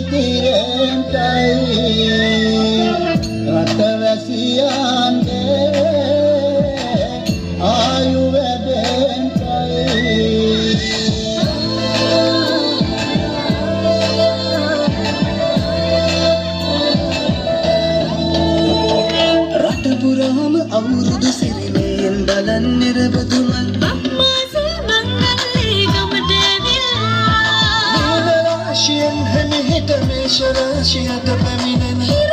ඉතිරෙන්ටයි රටවැසියන්ගේ ආයු වැඩෙන්ටයි රට පුරාම අවුරුදු සිරිමයෙන් බලන්නේ රබදුමල් අම්මාසේ මංගල්ලේ ගමට ඇවිල්ලා රාශියෙන් හැම හිට මේෂ රාශියට පැමිණෙන